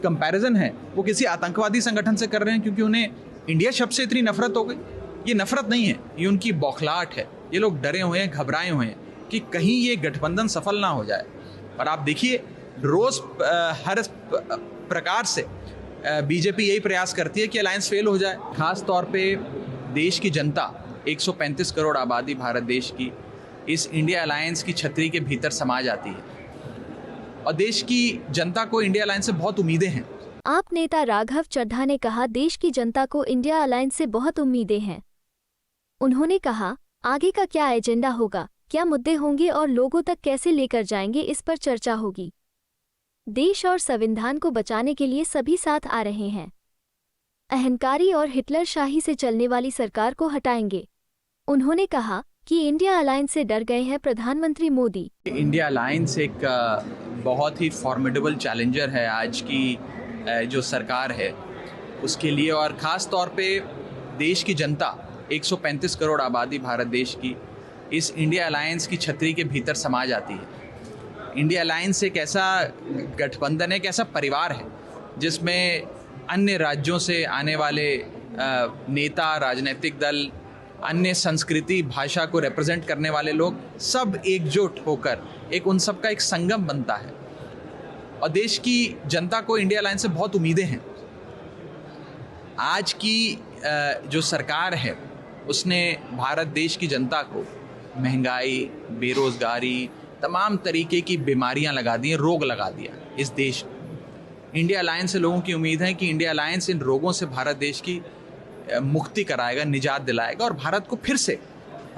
Comparison है वो किसी आतंकवादी संगठन से कर रहे हैं क्योंकि उन्हें इंडिया शब्द से इतनी नफरत हो गई। ये नफरत नहीं है, ये उनकी बौखलाहट है। ये लोग डरे हुए हैं, घबराए हुए हैं कि कहीं ये गठबंधन सफल ना हो जाए। और आप देखिए रोज हर प्रकार से बीजेपी यही प्रयास करती है कि अलायंस फेल हो जाए। खास तौर पे देश की जनता, 135 करोड़ आबादी भारत देश की, इस इंडिया अलायंस की छतरी के भीतर समा जाती है और देश की जनता को इंडिया अलायंस से बहुत उम्मीदें हैं। आप नेता राघव चड्ढा ने कहा, देश की जनता को इंडिया अलायंस से बहुत उम्मीदें हैं। उन्होंने कहा, आगे का क्या एजेंडा होगा, क्या मुद्दे होंगे और लोगों तक कैसे लेकर जाएंगे, इस पर चर्चा होगी। देश और संविधान को बचाने के लिए सभी साथ आ रहे हैं। अहंकारी और हिटलर शाही से चलने वाली सरकार को हटाएंगे। उन्होंने कहा कि इंडिया अलायंस से डर गए हैं प्रधानमंत्री मोदी। इंडिया अलायंस एक बहुत ही फॉर्मिडेबल चैलेंजर है आज की जो सरकार है उसके लिए, और ख़ास तौर पे देश की जनता, 135 करोड़ आबादी भारत देश की, इस इंडिया अलायंस की छतरी के भीतर समा जाती है। इंडिया अलायंस एक ऐसा गठबंधन है, एक ऐसा परिवार है जिसमें अन्य राज्यों से आने वाले नेता, राजनीतिक दल, अन्य संस्कृति, भाषा को रिप्रेजेंट करने वाले लोग सब एकजुट होकर एक उन सब का एक संगम बनता है। और देश की जनता को इंडिया अलायंस से बहुत उम्मीदें हैं। आज की जो सरकार है उसने भारत देश की जनता को महंगाई, बेरोजगारी, तमाम तरीके की बीमारियां लगा दी हैं, रोग लगा दिया इस देश में। इंडिया अलायंस से लोगों की उम्मीद है कि इंडिया अलायंस इन रोगों से भारत देश की मुक्ति कराएगा, निजात दिलाएगा और भारत को फिर से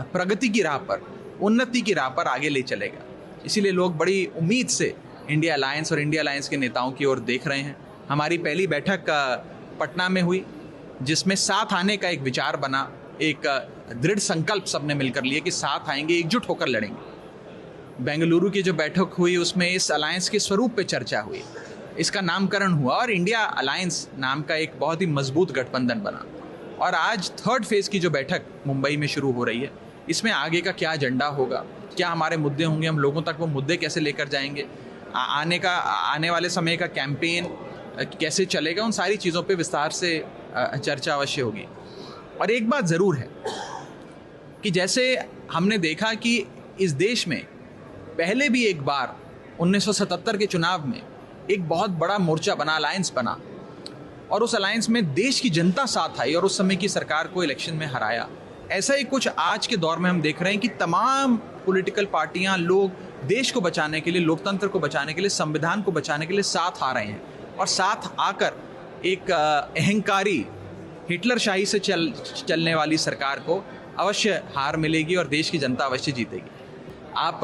प्रगति की राह पर, उन्नति की राह पर आगे ले चलेगा। इसीलिए लोग बड़ी उम्मीद से इंडिया अलायंस और इंडिया अलायंस के नेताओं की ओर देख रहे हैं। हमारी पहली बैठक पटना में हुई जिसमें साथ आने का एक विचार बना, एक दृढ़ संकल्प सबने मिलकर लिए कि साथ आएंगे, एकजुट होकर लड़ेंगे। बेंगलुरु की जो बैठक हुई उसमें इस अलायंस के स्वरूप पे चर्चा हुई, इसका नामकरण हुआ और इंडिया अलायंस नाम का एक बहुत ही मजबूत गठबंधन बना। और आज थर्ड फेज की जो बैठक मुंबई में शुरू हो रही है, इसमें आगे का क्या एजेंडा होगा, क्या हमारे मुद्दे होंगे, हम लोगों तक वो मुद्दे कैसे लेकर जाएंगे, आने वाले समय का कैंपेन कैसे चलेगा, उन सारी चीज़ों पे विस्तार से चर्चा अवश्य होगी। और एक बात ज़रूर है कि जैसे हमने देखा कि इस देश में पहले भी एक बार 1977 के चुनाव में एक बहुत बड़ा मोर्चा बना, अलायंस बना, और उस अलायंस में देश की जनता साथ आई और उस समय की सरकार को इलेक्शन में हराया। ऐसा ही कुछ आज के दौर में हम देख रहे हैं कि तमाम पॉलिटिकल पार्टियां, लोग देश को बचाने के लिए, लोकतंत्र को बचाने के लिए, संविधान को बचाने के लिए साथ आ रहे हैं और साथ आकर एक अहंकारी हिटलर शाही से चलने वाली सरकार को अवश्य हार मिलेगी और देश की जनता अवश्य जीतेगी। आप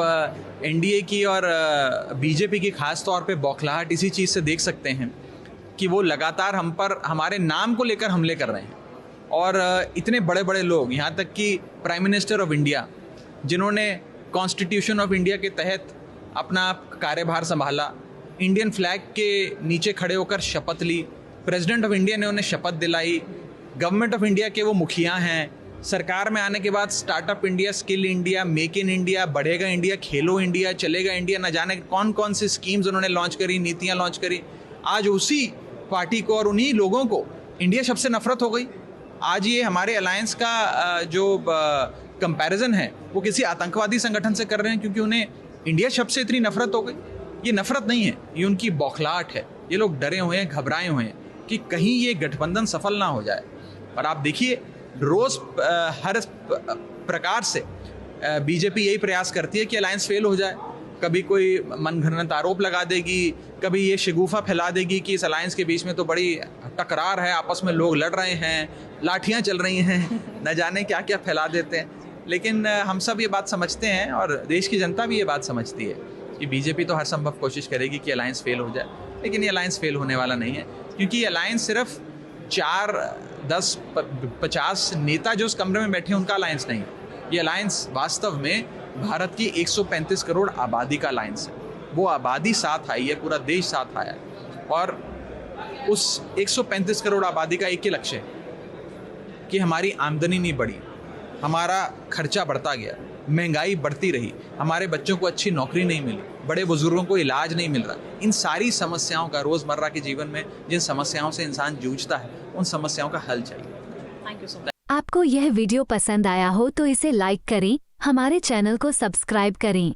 एनडीए की और बीजेपी की खास तौर पे बौखलाहट इसी चीज़ से देख सकते हैं कि वो लगातार हम पर, हमारे नाम को लेकर हमले कर रहे हैं। और इतने बड़े बड़े लोग, यहाँ तक कि प्राइम मिनिस्टर ऑफ इंडिया, जिन्होंने कॉन्स्टिट्यूशन ऑफ इंडिया के तहत अपना कार्यभार संभाला, इंडियन फ्लैग के नीचे खड़े होकर शपथ ली, प्रेसिडेंट ऑफ इंडिया ने उन्हें शपथ दिलाई, गवर्नमेंट ऑफ इंडिया के वो मुखिया हैं, सरकार में आने के बाद startup India, skill India, make in India, बढ़ेगा इंडिया, खेलो इंडिया, चलेगा इंडिया, न जाने कौन कौन सी स्कीम्स उन्होंने लॉन्च करी, नीतियाँ लॉन्च करी। आज उसी पार्टी को और उन्हीं लोगों को इंडिया शब्द से नफरत हो गई। आज ये हमारे अलायंस का जो कंपैरिजन है वो किसी आतंकवादी संगठन से कर रहे हैं क्योंकि उन्हें इंडिया शब्द से इतनी नफरत हो गई। ये नफरत नहीं है, ये उनकी बौखलाहट है। ये लोग डरे हुए हैं, घबराए हुए हैं कि कहीं ये गठबंधन सफल ना हो जाए। और आप देखिए रोज हर प्रकार से बीजेपी यही प्रयास करती है कि अलायंस फेल हो जाए। कभी कोई मनगढ़ंत आरोप लगा देगी, कभी ये शिगुफा फैला देगी कि इस अलायंस के बीच में तो बड़ी टकरार है, आपस में लोग लड़ रहे हैं, लाठियां चल रही हैं, न जाने क्या क्या फैला देते हैं। लेकिन हम सब ये बात समझते हैं और देश की जनता भी ये बात समझती है कि बीजेपी तो हर संभव कोशिश करेगी कि अलायंस फेल हो जाए, लेकिन ये अलायंस फेल होने वाला नहीं है, क्योंकि ये अलायंस सिर्फ 4, 10, 50 नेता जो उस कमरे में बैठे हैं उनका अलायंस नहीं। ये अलायंस वास्तव में भारत की 135 करोड़ आबादी का अलायंस है। वो आबादी साथ आई है, पूरा देश साथ आया है और उस 135 करोड़ आबादी का एक ही लक्ष्य है कि हमारी आमदनी नहीं बढ़ी, हमारा खर्चा बढ़ता गया, महंगाई बढ़ती रही, हमारे बच्चों को अच्छी नौकरी नहीं मिली, बड़े बुजुर्गों को इलाज नहीं मिल रहा, इन सारी समस्याओं का रोज़मर्रा के जीवन में जिन समस्याओं से इंसान जूझता है उन समस्याओं का हल चाहिए। Thank you so much. आपको यह वीडियो पसंद आया हो तो इसे लाइक करें, हमारे चैनल को सब्सक्राइब करें।